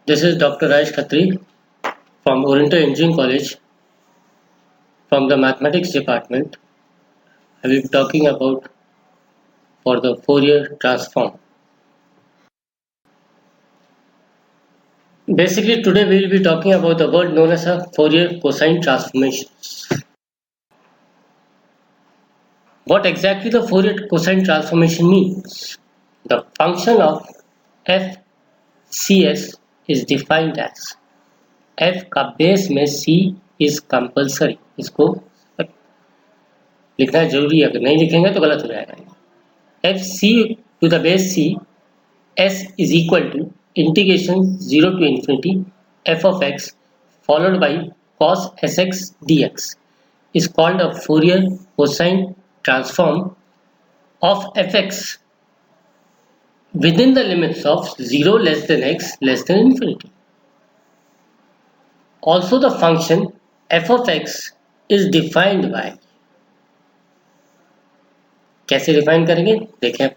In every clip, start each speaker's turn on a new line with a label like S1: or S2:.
S1: This is Dr. Raj Khatri from Oriental Engineering College from the Mathematics Department. I will be talking about for the Fourier transform. Basically, today we will be talking about the word known as a Fourier cosine transformations. What exactly the Fourier cosine transformation means? The function of FCS is defined as f का base में c is compulsory. इसको लिखना जरूरी है, अगर नहीं लिखेंगे तो गलत हो जाएगा. F C to the base c s is equal to integration 0 to infinity f of x followed by cos sx dx is called a Fourier cosine transform of fx within the limits of 0 less than x less than infinity. Also, the function f of x is defined by, कैसे define करेंगे देखें.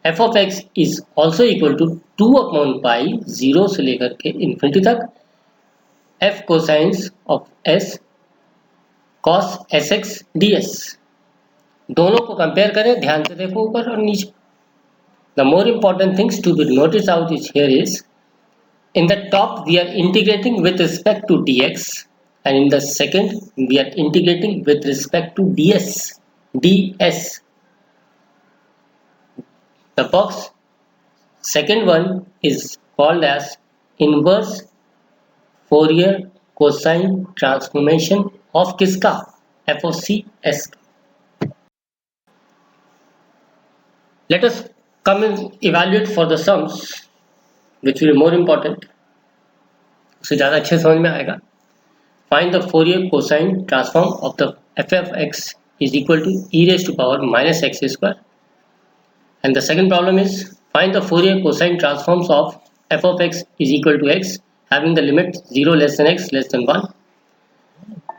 S1: f of x is also equal to 2 upon pi 0 से लेकर के infinity तक f cosines of s cos sx ds. दोनों को compare करें, ध्यान से देखो ऊपर और नीचे. The more important things to be noticed out is here is in the top we are integrating with respect to dx and in the second we are integrating with respect to ds. The box second one is called as inverse Fourier cosine transformation of किसका f of c s. Let us come and evaluate for the sums which will be more important. उससे ज़्यादा अच्छे समझ में आएगा. Find the Fourier cosine transform of the f of x is equal to e raised to power minus x square. And the second problem is find the Fourier cosine transforms of f of x is equal to x having the limit 0 less than x less than 1.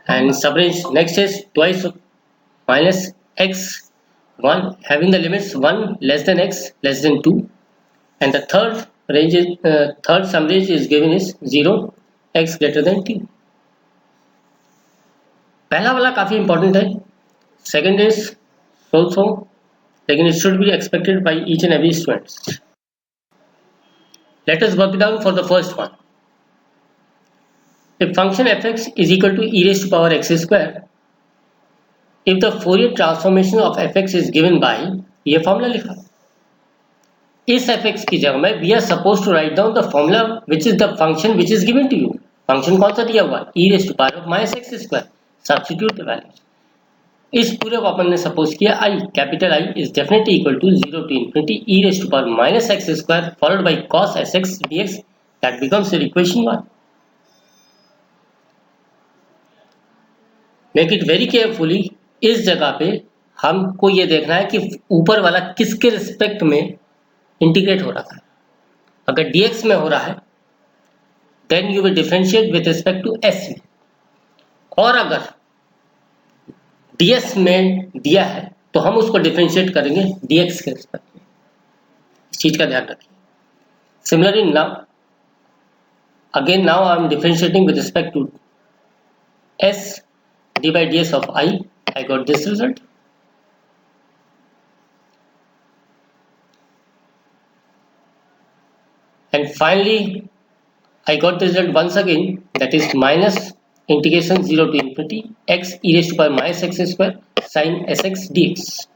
S1: And subrange next is twice of minus x 1 having the limits 1 less than x less than 2. And the third sum range is given is 0 x greater than t. पहला वाला काफी important है. Second is also, लेकिन it should be expected by each and every student. Let us work it out for the first one. If function fx is equal to e raised to power x square, if the Fourier transformation of fx is given by, ये formula लिखा, इस fx की जगह में we are supposed to write down the formula which is the function which is given to you. Function कौन सा दिया हुआ, e raised to power of minus x square. Substitute the values. इस पूरे को अपन ने सपोज किया I, capital I is definitely equal to 0 to infinity e raised to power minus x square followed by cos sx dx. That becomes your equation 1. Make it very carefully. इस जगह पे हमको ये देखना है कि ऊपर वाला किसके रिस्पेक्ट में इंटीग्रेट हो रहा है. अगर dx में हो रहा है then you will differentiate with respect to s में, और अगर ds में दिया है तो हम उसको डिफरेंशिएट करेंगे dx के रिस्पेक्ट में. इस चीज का ध्यान रखिए. Similarly now I am differentiating with respect to s d by ds of I got this result. And finally I got the result once again, that is minus integration 0 to infinity x e raised to power minus x square sin sx dx.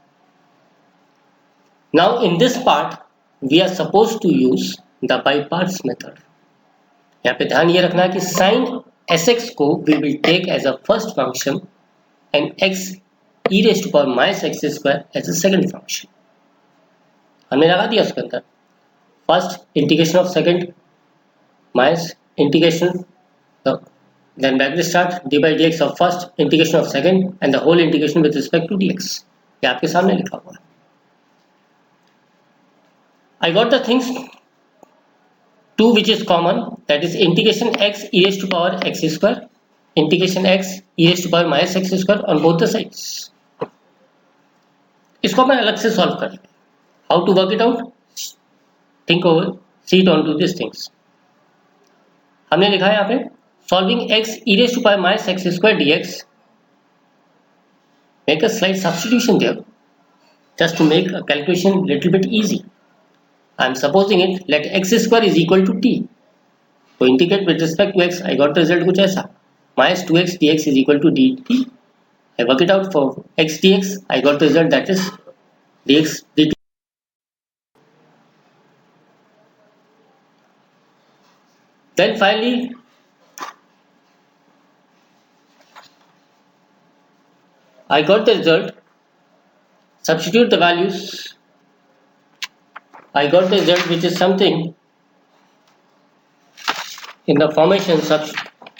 S1: Now in this part we are supposed to use the by parts method. यहाँ पे ध्यान ये रखना है कि sin sx को we will take as a first function and x e raised to power minus x square as a second function. हमने लगा दिया उसके अंदर first integration of second minus integration then bracket start d by dx of first integration of second and the whole integration with respect to dx. ये आपके सामने लिखा हुआ है. I got the things 2 which is common, that is integration x e raised to power x square, integration x e raised to power minus x square on both the sides. इसको मैं अलग से सॉल्व कर. How to work it out? Think over, see it onto these things. हमने लिखा है यहाँ पे solving x e raised to power minus x square dx, make a slight substitution there just to make a calculation little bit easy. I am supposing it let x square is equal to t. To integrate with respect to x, I got the result कुछ ऐसा minus 2x dx is equal to dt. I work it out for x dx, I got the result that is dx dt. Then finally I got the result, substitute the values, I got the result which is something in the formation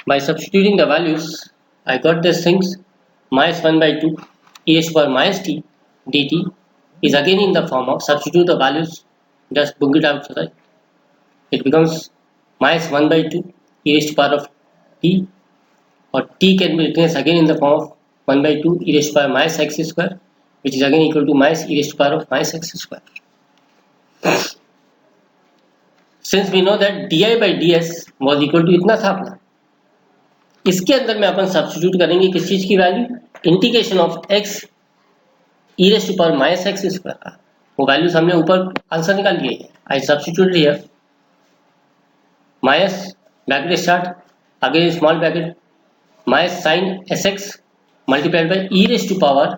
S1: by substituting the values. I got these things minus 1 by 2 e raised to power minus t dt is again in the form of substitute the values, just book it out so that it becomes minus 1 by 2 e raised to power of t, or t can be written as again in the form of 1 by 2 e raised to power minus x square, which is again equal to minus e raised to power of minus x square. Since we know that di by ds was equal to इतना था अपना, इसके अंदर में अपन substitute करेंगे किस चीज की value, integration of x e raised to power minus x square का, वो वैल्यूज हमने ऊपर आंसर निकाल लिए हैं. I substitute here minus bracket start again small bracket minus sign sx multiplied by e raised to power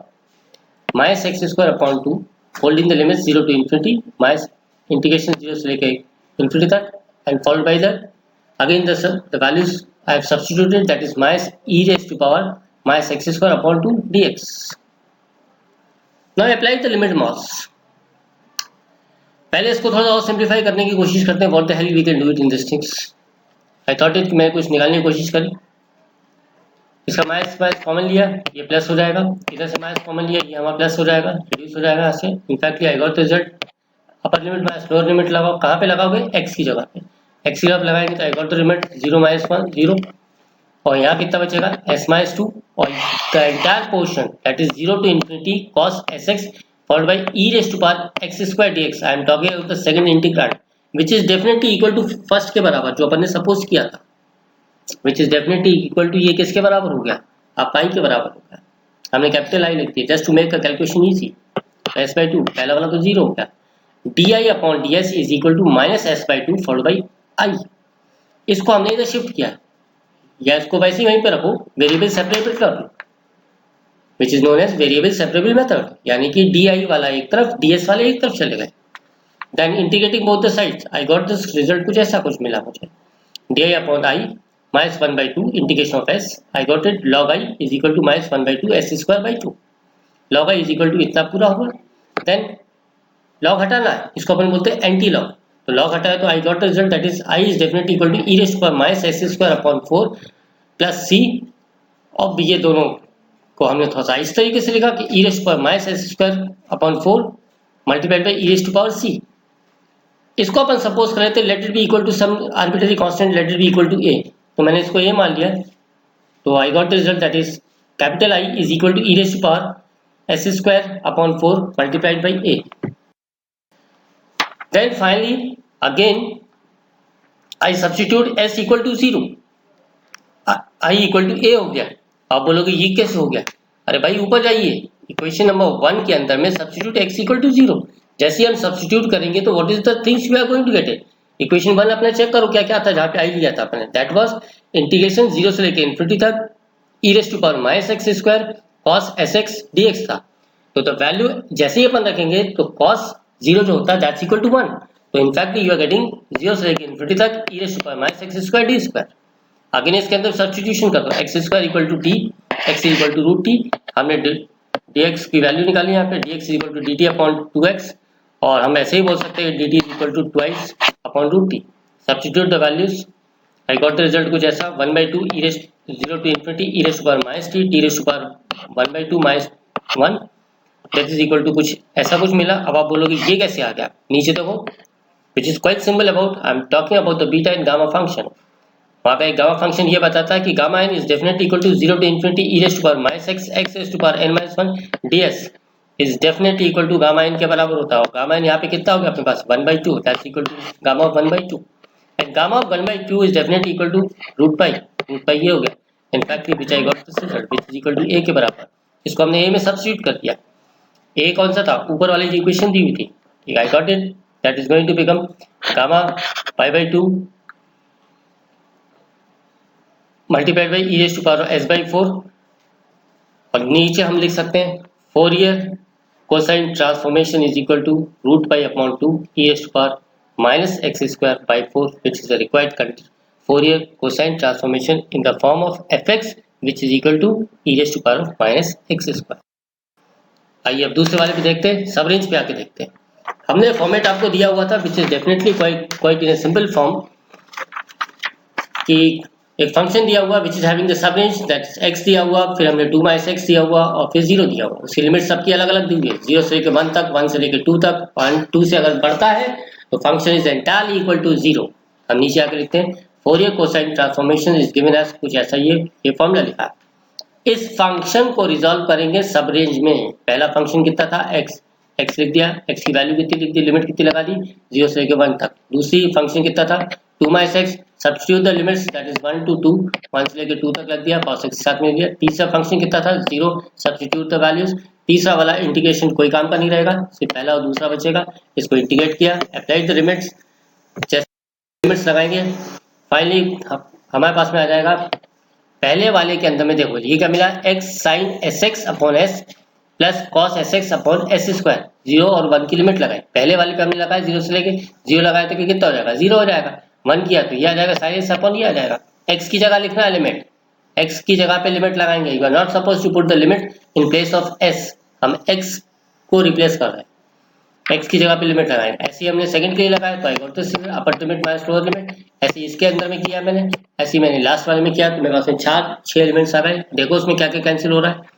S1: minus x square upon 2 holding the limits 0 to infinity minus integration 0 से लेके infinity तक, and followed by the again the values I have substituted, that is minus e raised to power minus x square upon 2 dx. Now apply the limit mods. पहले इसको थोड़ा और simplify करने की कोशिश करते हैं. What the hell we can do it in these things. I thought it मैं कुछ निकालने की कोशिश करी, इसका माइनस माइनस कॉमन लिया, ये प्लस हो जाएगा, इधर से माइनस कॉमन लिया, ये हमारा प्लस हो जाएगा, रिड्यूस हो जाएगा यहाँ से. Infactly I got the result, upper limit minus lower limit लगाओ, कहाँ पे लगाओगे, x की जगह पे, x की जगह पे लगाएंगे तो I got the limit 0 minus 1 0, और यहाँ कितना बचेगा s माइनस 2, और the entire portion that is 0 to infinity cos sx followed by e raised to power x square dx. I am talking about the second integrand which is definitely equal to first के बराबर जो अपन ने suppose किया था, which is definitely equal to ये किसके बराबर हो गया, आप पाई के बराबर हो गया. हमने कैपिटल आई लिख दिया just to make a calculation easy. s by 2 पहला वाला तो 0 हो गया, D I upon D S is equal to minus S by 2 followed by I. इसको हमने इधर शिफ्ट किया, या इसको वैसे ही वहीं पे रखो, वेरिएबल सेपरेबल कर दो, which is known as variable separable method, यानी कि डी आई वाला एक तरफ डी एस वाले एक तरफ चले गए. Then integrating both the sides I got this result, कुछ ऐसा कुछ मिला मुझे, D I upon I minus 1 by 2 integration of s, I got it log I is equal to minus 1 by 2 s square by 2. log I is equal to इतना पूरा होगा. then log हटाना है, इसको अपन बोलते हैं एंटी लॉग, तो log हटाया तो I got the result that is I is definitely equal to e raised to power minus s square upon 4 plus c. अब ये दोनों को हमने थोड़ा सा इस तरीके से लिखा कि e raised to power minus s square upon 4 multiplied by e raised to power c. इसको अपन सपोज करें तो let it be equal to some arbitrary constant, let it be equal to a, तो मैंने इसको ए मान लिया, तो I got the result that is capital I is equal to e raised to power s square upon 4 multiplied by a. Then finally again I substitute s equal to 0, I equal to a हो गया. आप बोलोगे ये कैसे हो गया, अरे भाई ऊपर जाइए, इक्वेशन नंबर 1 के अंदर में सब्स्टिट्यूट एक्स इक्वल टू 0, जैसे ही हम सब्स्टिट्यूट करेंगे तो what is the things we are going to get it. Equation 1 अपने चेक करो क्या क्या था, जहाँ पे आई लिया था अपने, दैट वाज इंटीग्रेशन 0 से लेके इन्फिनिटी तक e raised to power minus x square cos sx dx था. तो द वैल्यू जैसे ही अपन रखेंगे तो cos 0 जो होता है दैट्स इक्वल टू 1, तो इनफैक्ट यू आर गेटिंग 0 से लेके इन्फिनिटी तक e raised to power minus x square D square. Again इसके अंदर सब्स्टिट्यूशन कर दो, x square equal to T, x equal to root T, हमने dx की वैल्यू निकाली यहाँ पे, dx equal to dt upon 2x, और हम ऐसे ही बोल सकते हैं dt equal to twice upon root T. Substitute the values, I got the result कुछ ऐसा 1 by 2 e raised 0 to infinity e raised to power minus t t raised to power 1 by 2 minus 1 that is equal to कुछ ऐसा कुछ मिला. अब आप बोलोगे ये कैसे आ गया, नीचे देखो, which is quite simple about, I am talking about the beta and gamma function. वहाँ का एक गामा फंक्शन ये बताता है कि gamma N is definitely equal to 0 to infinity e raised to power minus x x raised to power n minus 1 ds is definitely equal to gamma N के बराबर होता है. गामा एन यहाँ पे कितना हो गया अपने पास 1 by 2, that's equal to gamma 1 by 2. and gamma of 1 by 2 is definitely equal to root pi ये हो गया. In fact which I got this result which is equal to a के बराबर. इसको हमने a में सब्स्टिट्यूट कर दिया. a कौन सा था, ऊपर वाली जो इक्वेशन दी हुई थी. I got it, that is going to become gamma pi by 2 multiplied by e raised to power s by 4 और नीचे हम लिख सकते हैं Fourier cosine transformation is equal to root pi upon 2 e raised to power minus x square by 4 which is the required Fourier cosine transformation in the form of fx which is equal to e raised to power of minus x square. आइए अब दूसरे वाले पे देखते हैं, सब range पे आके देखते हैं. हमने फॉर्मेट आपको दिया हुआ था which is definitely quite in a simple form कि एक फंक्शन दिया हुआ which is having the sub range that x दिया हुआ, फिर हमने 2 माइनस x दिया हुआ और फिर 0 दिया हुआ. उसकी लिमिट सबकी अलग अलग दी हुई है, 0 से लेकर 1 तक, 1 से लेकर 2 तक. 1 2 से अगर बढ़ता है तो function is entirely equal to 0. हम नीचे आकर लिखते हैं Fourier cosine transformation is given as कुछ ऐसा ये फॉर्मूला लिखा है. इस फंक्शन को रिजॉल्व करेंगे सब रेंज में. पहला फंक्शन कितना था x लिख दिया, x की वैल्यू कितनी लिख दी, लिमिट कितनी लगा दी 0 से लेकर 1 तक. दूसरी फंक्शन कितना था 2 minus x, substitute the limits that is 1 to 2, 1 से लेकर 2 तक लग दिया, cos x के साथ में दिया. तीसरा फंक्शन कितना था 0, सब्स्टिट्यूट द वैल्यूज. तीसरा वाला इंटीग्रेशन कोई काम का नहीं रहेगा, सिर्फ पहला और दूसरा बचेगा. इसको इंटीग्रेट किया, अप्लाइड द लिमिट्स, जैसे लिमिट्स लगाएंगे फाइनली हमारे पास में आ जाएगा. पहले वाले के अंदर में देखो ये क्या मिला, x sin sx upon s plus cos sx upon s square. 0 और 1 की लिमिट लगाए, पहले वाले पे हमने लगाया 0 से लेके 0 लगाए तो कितना हो जाएगा 0 हो जाएगा. 1 किया तो ये आ जाएगा sin s अपॉन ये आ जाएगा. x की जगह लिखना है लिमिट, x की जगह पे लिमिट लगाएंगे. You are not suppose to put the limit in place of s, हम x को रिप्लेस कर रहे हैं, x की जगह पे लिमिट लगाएंगे. ऐसे ही हमने सेकंड के लिए लगाया तो I got this upper limit minus lower limit. ऐसे इसके अंदर में किया मैंने, ऐसे मैंने लास्ट वाले में किया तो मेरे पास में 6 एलिमेंट्स आ गए. देखो उसमें क्या क्या कैंसिल हो रहा है,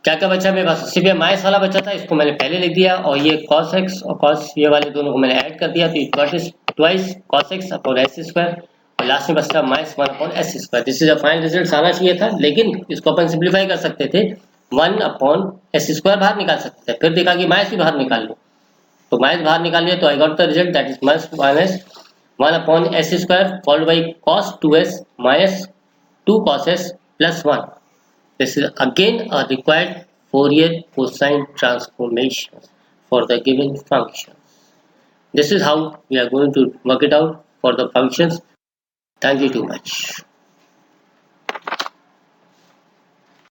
S1: क्या क्या बचा मेरे पास. सिर्फ माइनस वाला बचा था, इसको मैंने पहले लिख दिया और ये cos x और cos ये वाले दोनों को मैंने ऐड कर दिया तो it got is twice cos x upon s square और लास्ट में बचता minus 1 upon s square. This is a final result आना चाहिए था, लेकिन इसको अपन सिंप्लीफाई कर सकते थे, 1 अपॉन s स्क्वायर बाहर निकाल सकते थे. फिर देखा कि माइनस भी बाहर निकाल लो तो माइनस बाहर निकाल लिया तो I got the result that is minus 1 upon s square followed by cos 2s minus 2 cos s plus 1. This is again a required Fourier cosine transformation for the given function. This is how we are going to work it out for the functions. Thank you too much.